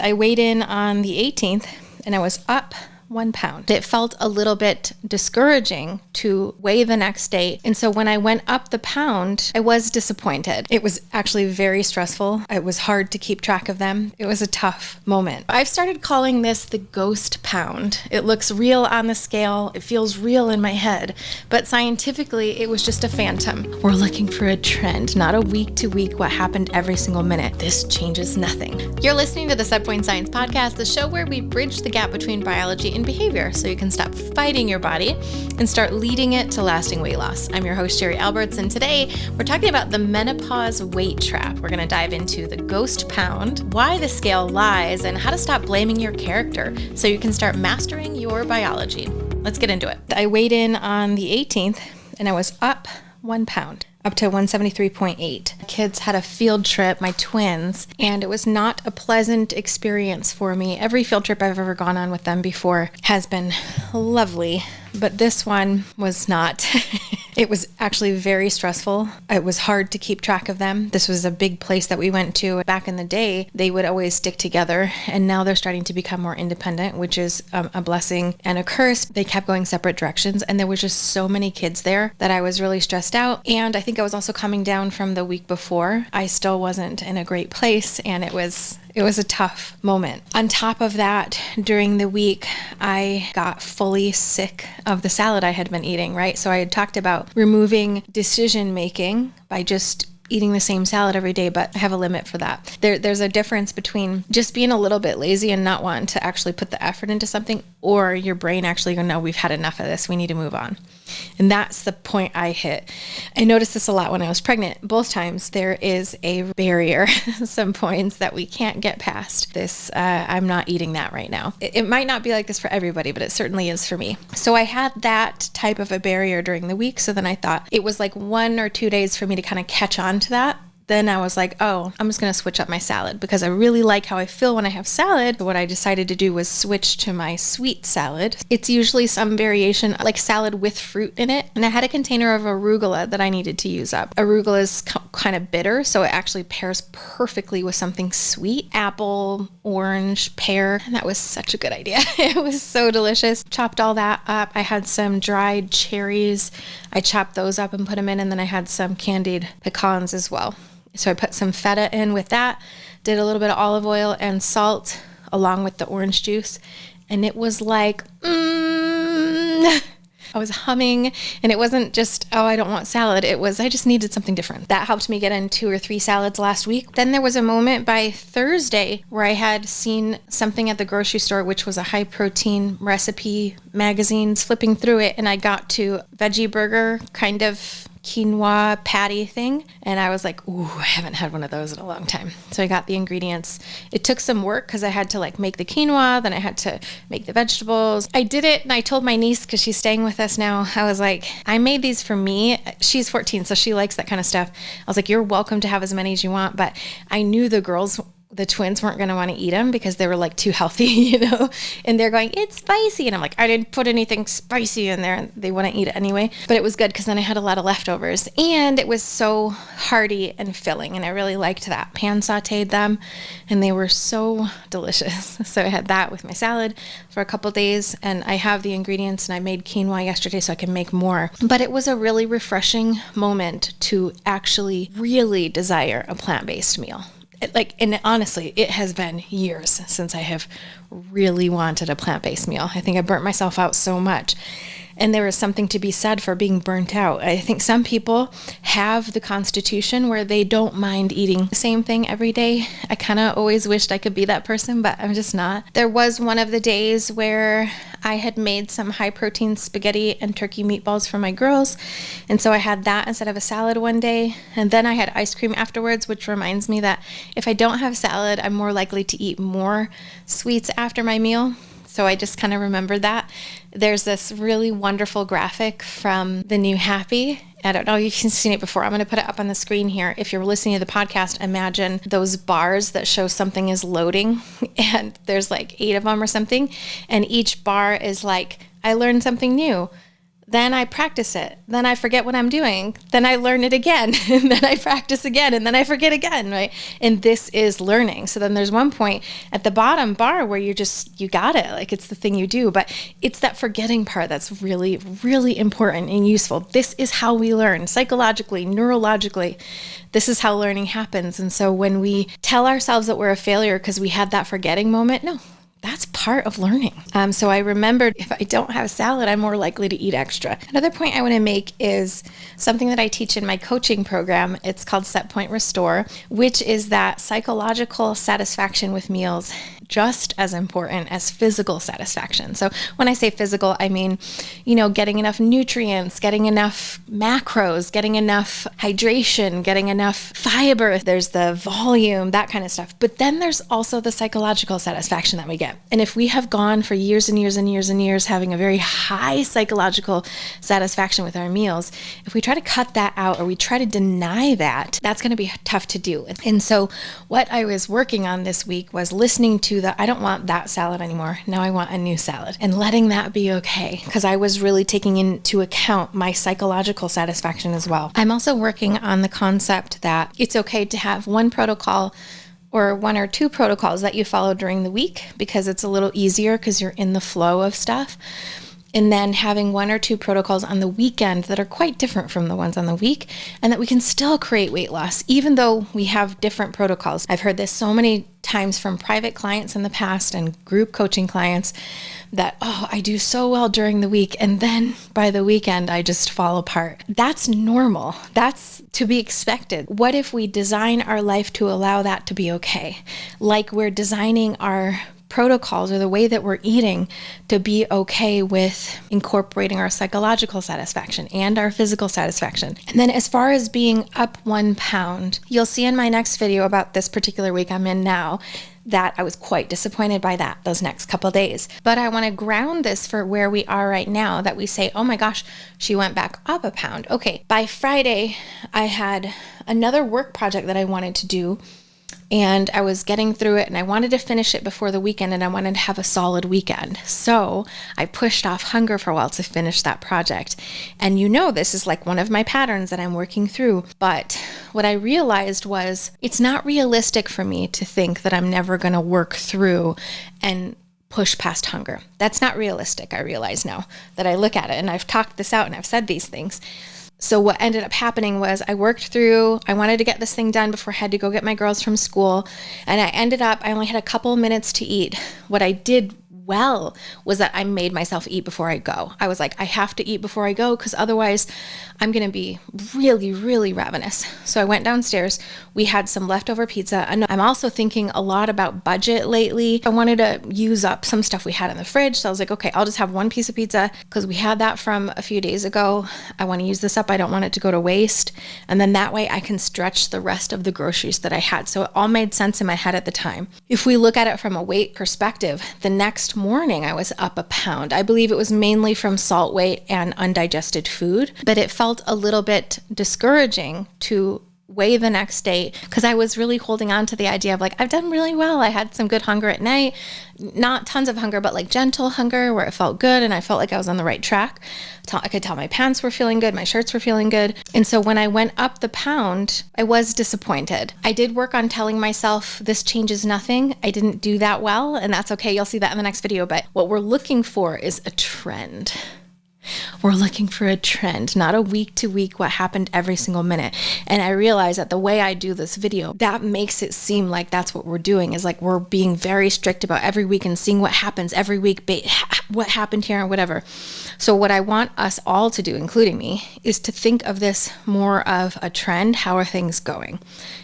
I weighed in on the 18th and I was up 1 pound. It felt a little bit discouraging to weigh the next day. And so when I went up the pound, I was disappointed. It was actually very stressful. It was hard to keep track of them. It was a tough moment. I've started calling this the ghost pound. It looks real on the scale. It feels real in my head. But scientifically, it was just a phantom. We're looking for a trend, not a week to week what happened every single minute. This changes nothing. You're listening to the Setpoint Science Podcast, the show where we bridge the gap between biology and behavior so you can stop fighting your body and start leading it to lasting weight loss. I'm your host, Sherry Alberts, and today we're talking about the menopause weight trap. We're going to dive into the ghost pound, why the scale lies, and how to stop blaming your character so you can start mastering your biology. Let's get into it. I weighed in on the 18th and I was up 1 pound. Up to 173.8. Kids had a field trip, my twins, and it was not a pleasant experience for me. Every field trip I've ever gone on with them before has been lovely, but this one was not. It was actually very stressful. It was hard to keep track of them. This was a big place that we went to. Back in the day, they would always stick together, and now they're starting to become more independent, which is a blessing and a curse. They kept going separate directions, and there was just so many kids there that I was really stressed out. And I think I was also coming down from the week before. I still wasn't in a great place, and it was a tough moment. On top of that, during the week, I got fully sick of the salad I had been eating, right? So I had talked about removing decision making by just eating the same salad every day, but I have a limit for that. There's a difference between just being a little bit lazy and not wanting to actually put the effort into something, or your brain actually going, no, we've had enough of this. We need to move on. And that's the point I hit. I noticed this a lot when I was pregnant. Both times there is a barrier, some points that we can't get past. This, I'm not eating that right now. It might not be like this for everybody, but it certainly is for me. So I had that type of a barrier during the week. So then I thought it was like 1 or 2 days for me to kind of catch on to that. Then I was like, oh, I'm just going to switch up my salad because I really like how I feel when I have salad. What I decided to do was switch to my sweet salad. It's usually some variation like salad with fruit in it. And I had a container of arugula that I needed to use up. Arugula is kind of bitter, so it actually pairs perfectly with something sweet. Apple, orange, pear. And that was such a good idea. It was so delicious. Chopped all that up. I had some dried cherries. I chopped those up and put them in. And then I had some candied pecans as well. So I put some feta in with that, did a little bit of olive oil and salt along with the orange juice. And it was like, I was humming, and it wasn't just, oh, I don't want salad. It was, I just needed something different. That helped me get in 2 or 3 salads last week. Then there was a moment by Thursday where I had seen something at the grocery store, which was a high protein recipe magazines, flipping through it. And I got to veggie burger kind of quinoa patty thing. And I was like, ooh, I haven't had one of those in a long time. So I got the ingredients. It took some work because I had to like make the quinoa, then I had to make the vegetables. I did it, and I told my niece, because she's staying with us now, I was like, I made these for me. She's 14, so she likes that kind of stuff. I was like, you're welcome to have as many as you want. But I knew the twins weren't going to want to eat them because they were like too healthy, and they're going, it's spicy. And I'm like, I didn't put anything spicy in there, and they wouldn't eat it anyway. But it was good because then I had a lot of leftovers, and it was so hearty and filling. And I really liked that. Pan sauteed them, and they were so delicious. So I had that with my salad for a couple days, and I have the ingredients, and I made quinoa yesterday so I can make more. But it was a really refreshing moment to actually really desire a plant-based meal. And honestly, it has been years since I have really wanted a plant-based meal. I think I burnt myself out so much. And there is something to be said for being burnt out. I think some people have the constitution where they don't mind eating the same thing every day. I kind of always wished I could be that person, but I'm just not. There was one of the days where I had made some high protein spaghetti and turkey meatballs for my girls. And so I had that instead of a salad one day. And then I had ice cream afterwards, which reminds me that if I don't have salad, I'm more likely to eat more sweets after my meal. So I just kind of remembered that. There's this really wonderful graphic from the new Happy. I don't know if you've seen it before. I'm going to put it up on the screen here. If you're listening to the podcast, imagine those bars that show something is loading, and there's like 8 of them or something. And each bar is like, I learned something new. Then I practice it. Then I forget what I'm doing. Then I learn it again. And then I practice again. And then I forget again, right? And this is learning. So then there's one point at the bottom bar where you got it. Like it's the thing you do. But it's that forgetting part that's really, really important and useful. This is how we learn psychologically, neurologically. This is how learning happens. And so when we tell ourselves that we're a failure because we had that forgetting moment, no. That's part of learning. So I remembered if I don't have salad, I'm more likely to eat extra. Another point I want to make is something that I teach in my coaching program. It's called Set Point Restore, which is that psychological satisfaction with meals just as important as physical satisfaction. So when I say physical, I mean, getting enough nutrients, getting enough macros, getting enough hydration, getting enough fiber. There's the volume, that kind of stuff. But then there's also the psychological satisfaction that we get. And if we have gone for years and years and years and years having a very high psychological satisfaction with our meals, if we try to cut that out or we try to deny that, that's going to be tough to do. And so what I was working on this week was listening to I don't want that salad anymore. Now I want a new salad, and letting that be okay, because I was really taking into account my psychological satisfaction as well. I'm also working on the concept that it's okay to have one protocol or one or two protocols that you follow during the week, because it's a little easier because you're in the flow of stuff. And then having one or two protocols on the weekend that are quite different from the ones on the week, and that we can still create weight loss, even though we have different protocols. I've heard this so many times from private clients in the past and group coaching clients that, I do so well during the week, and then by the weekend, I just fall apart. That's normal. That's to be expected. What if we design our life to allow that to be okay? Like we're designing our protocols or the way that we're eating to be okay with incorporating our psychological satisfaction and our physical satisfaction. And then as far as being up 1 pound, you'll see in my next video about this particular week I'm in now that I was quite disappointed by those next couple of days. But I want to ground this for where we are right now, that we say, oh my gosh, she went back up 1 pound. Okay, by Friday, I had another work project that I wanted to do, and I was getting through it, and I wanted to finish it before the weekend, and I wanted to have a solid weekend. So I pushed off hunger for a while to finish that project. And this is like one of my patterns that I'm working through. But what I realized was it's not realistic for me to think that I'm never going to work through and push past hunger. That's not realistic, I realize now that I look at it, and I've talked this out and I've said these things. So what ended up happening was I worked through, I wanted to get this thing done before I had to go get my girls from school. And I only had a couple of minutes to eat. What I did well was that I made myself eat before I go. I was like, I have to eat before I go because otherwise I'm going to be really, really ravenous. So I went downstairs. We had some leftover pizza. And I'm also thinking a lot about budget lately. I wanted to use up some stuff we had in the fridge. So I was like, okay, I'll just have one piece of pizza because we had that from a few days ago. I want to use this up. I don't want it to go to waste. And then that way I can stretch the rest of the groceries that I had. So it all made sense in my head at the time. If we look at it from a weight perspective, the next morning I was up 1 pound. I believe it was mainly from salt weight and undigested food, but it felt a little bit discouraging to weigh the next day because I was really holding on to the idea of like, I've done really well. I had some good hunger at night, not tons of hunger, but like gentle hunger where it felt good. And I felt like I was on the right track. I could tell my pants were feeling good. My shirts were feeling good. And so when I went up 1 pound, I was disappointed. I did work on telling myself this changes nothing. I didn't do that well, and that's okay. You'll see that in the next video. But what we're looking for is a trend. We're looking for a trend, not a week to week, what happened every single minute. And I realize that the way I do this video, that makes it seem like that's what we're doing, is like we're being very strict about every week and seeing what happens every week, what happened here and whatever. So what I want us all to do, including me, is to think of this more of a trend. How are things going?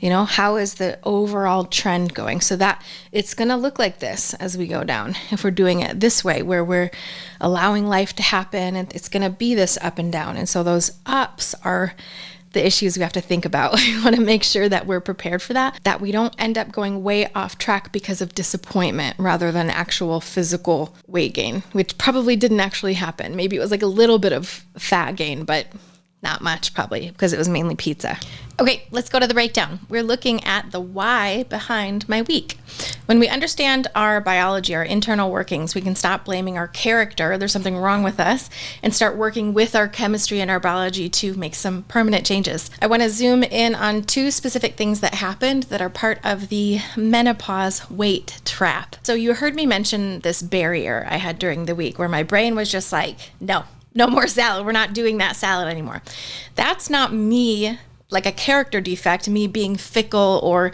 How is the overall trend going? So that it's going to look like this as we go down. If we're doing it this way, where we're allowing life to happen, and it's going to be this up and down. And so those ups are the issues we have to think about. We want to make sure that we're prepared for that we don't end up going way off track because of disappointment rather than actual physical weight gain, which probably didn't actually happen. Maybe it was like a little bit of fat gain, but Not much, probably, because it was mainly pizza. Okay, let's go to the breakdown. We're looking at the why behind my week. When we understand our biology, our internal workings, we can stop blaming our character, there's something wrong with us, and start working with our chemistry and our biology to make some permanent changes. I want to zoom in on two specific things that happened that are part of the menopause weight trap. So you heard me mention this barrier I had during the week where my brain was just like, no more salad. We're not doing that salad anymore. That's not me, like a character defect, me being fickle or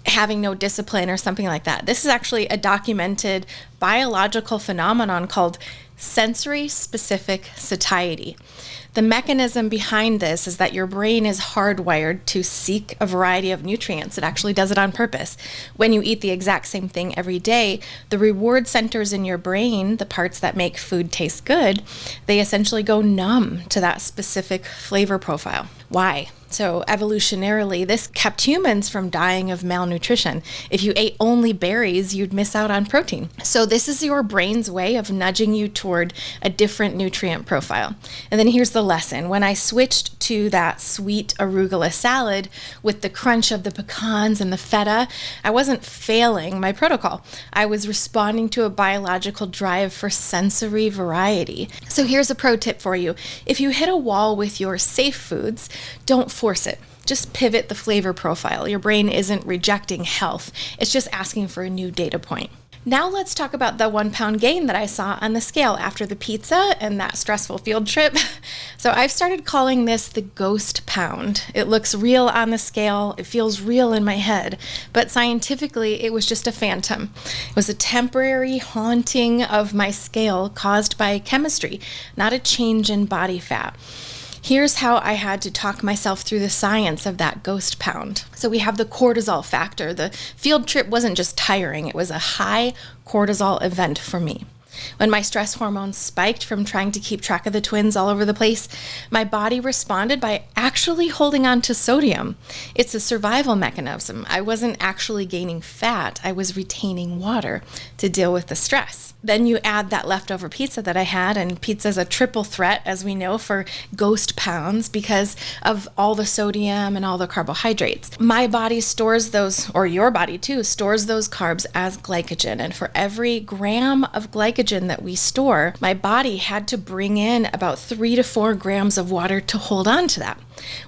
having no discipline or something like that. This is actually a documented biological phenomenon called sensory specific satiety. The mechanism behind this is that your brain is hardwired to seek a variety of nutrients. It actually does it on purpose. When you eat the exact same thing every day, the reward centers in your brain, the parts that make food taste good, they essentially go numb to that specific flavor profile. Why? So evolutionarily, this kept humans from dying of malnutrition. If you ate only berries, you'd miss out on protein. So this is your brain's way of nudging you toward a different nutrient profile. And then here's the lesson. When I switched to that sweet arugula salad with the crunch of the pecans and the feta, I wasn't failing my protocol. I was responding to a biological drive for sensory variety. So here's a pro tip for you. If you hit a wall with your safe foods, don't force it. Just pivot the flavor profile. Your brain isn't rejecting health. It's just asking for a new data point. Now let's talk about the 1 pound gain that I saw on the scale after the pizza and that stressful field trip. So I've started calling this the ghost pound. It looks real on the scale. It feels real in my head. But scientifically, it was just a phantom. It was a temporary haunting of my scale caused by chemistry, not a change in body fat. Here's how I had to talk myself through the science of that ghost pound. So we have the cortisol factor. The field trip wasn't just tiring, it was a high cortisol event for me. When my stress hormones spiked from trying to keep track of the twins all over the place, my body responded by actually holding on to sodium. It's a survival mechanism. I wasn't actually gaining fat, I was retaining water to deal with the stress. Then you add that leftover pizza that I had, and pizza's a triple threat, as we know, for ghost pounds because of all the sodium and all the carbohydrates. My body stores those, or your body too, stores those carbs as glycogen. And for every gram of glycogen that we store, my body had to bring in about 3 to 4 grams of water to hold on to that.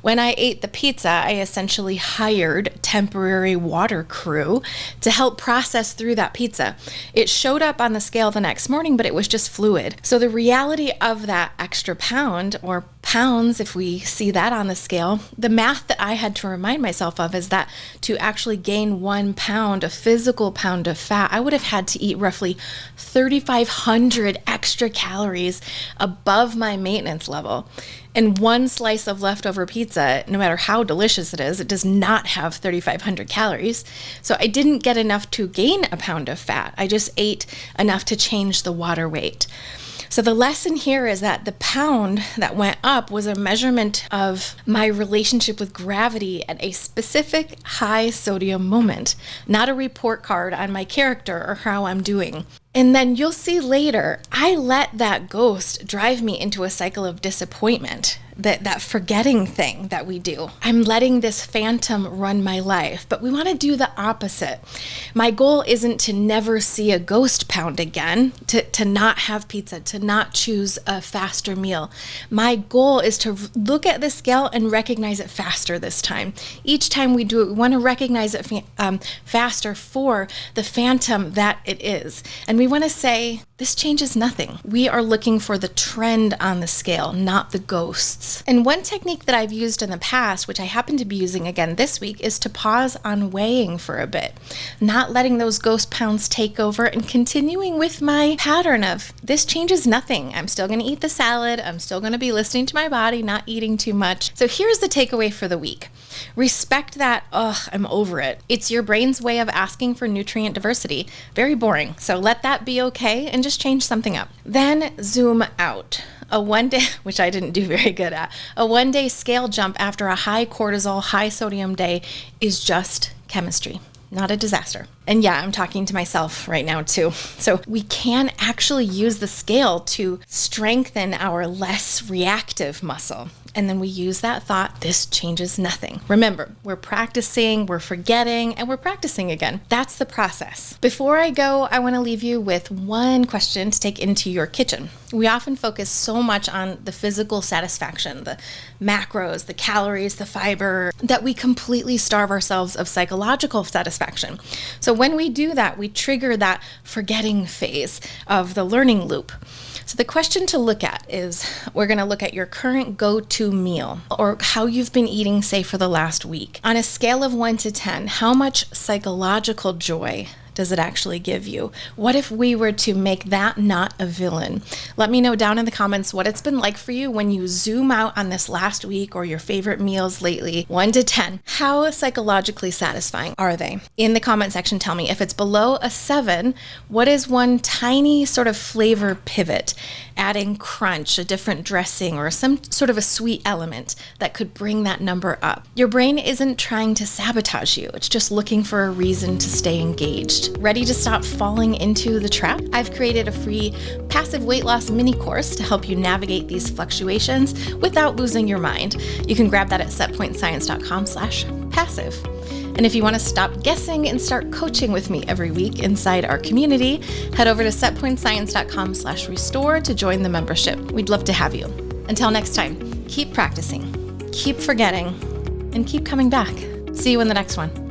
When I ate the pizza, I essentially hired temporary water crew to help process through that pizza. It showed up on the scale the next morning, but it was just fluid. So the reality of that extra pound, or pounds if we see that on the scale, the math that I had to remind myself of is that to actually gain 1 pound, a physical pound of fat, I would have had to eat roughly 3,500 extra calories above my maintenance level. And one slice of leftover pizza, no matter how delicious it is, it does not have 3,500 calories. So I didn't get enough to gain a pound of fat. I just ate enough to change the water weight. So the lesson here is that the pound that went up was a measurement of my relationship with gravity at a specific high sodium moment, not a report card on my character or how I'm doing. And then you'll see later, I let that ghost drive me into a cycle of disappointment, that forgetting thing that we do. I'm letting this phantom run my life, but we want to do the opposite. My goal isn't to never see a ghost pound again, to not have pizza, to not choose a faster meal. My goal is to look at the scale and recognize it faster this time. Each time we do it, we want to recognize it faster for the phantom that it is. And we want to say, this changes nothing. We are looking for the trend on the scale, not the ghosts. And one technique that I've used in the past, which I happen to be using again this week, is to pause on weighing for a bit, not letting those ghost pounds take over and continuing with my pattern of this changes nothing. I'm still going to eat the salad. I'm still going to be listening to my body, not eating too much. So here's the takeaway for the week. Respect that, I'm over it. It's your brain's way of asking for nutrient diversity. Very boring. So let that be okay and just change something up. Then zoom out. A 1 day, which I didn't do very good at, a 1 day scale jump after a high cortisol, high sodium day is just chemistry, not a disaster. And yeah, I'm talking to myself right now too. So we can actually use the scale to strengthen our less reactive muscle. and then we use that thought, this changes nothing. Remember, we're practicing, we're forgetting, and we're practicing again. That's the process. Before I go, I want to leave you with one question to take into your kitchen. We often focus so much on the physical satisfaction, the macros, the calories, the fiber, that we completely starve ourselves of psychological satisfaction. So when we do that, we trigger that forgetting phase of the learning loop. So the question to look at is, we're going to look at your current go-to meal or how you've been eating, say, for the last week. On a scale of 1 to 10, how much psychological joy does it actually give you? What if we were to make that not a villain? Let me know down in the comments what it's been like for you when you zoom out on this last week or your favorite meals lately. 1 to 10. How psychologically satisfying are they? In the comment section, tell me. If it's below a 7, what is one tiny sort of flavor pivot? Adding crunch, a different dressing, or some sort of a sweet element that could bring that number up. Your brain isn't trying to sabotage you. It's just looking for a reason to stay engaged. Ready to stop falling into the trap? I've created a free passive weight loss mini course to help you navigate these fluctuations without losing your mind. You can grab that at setpointscience.com/passive. And if you want to stop guessing and start coaching with me every week inside our community, head over to setpointscience.com/restore to join the membership. We'd love to have you. Until next time, keep practicing, keep forgetting, and keep coming back. See you in the next one.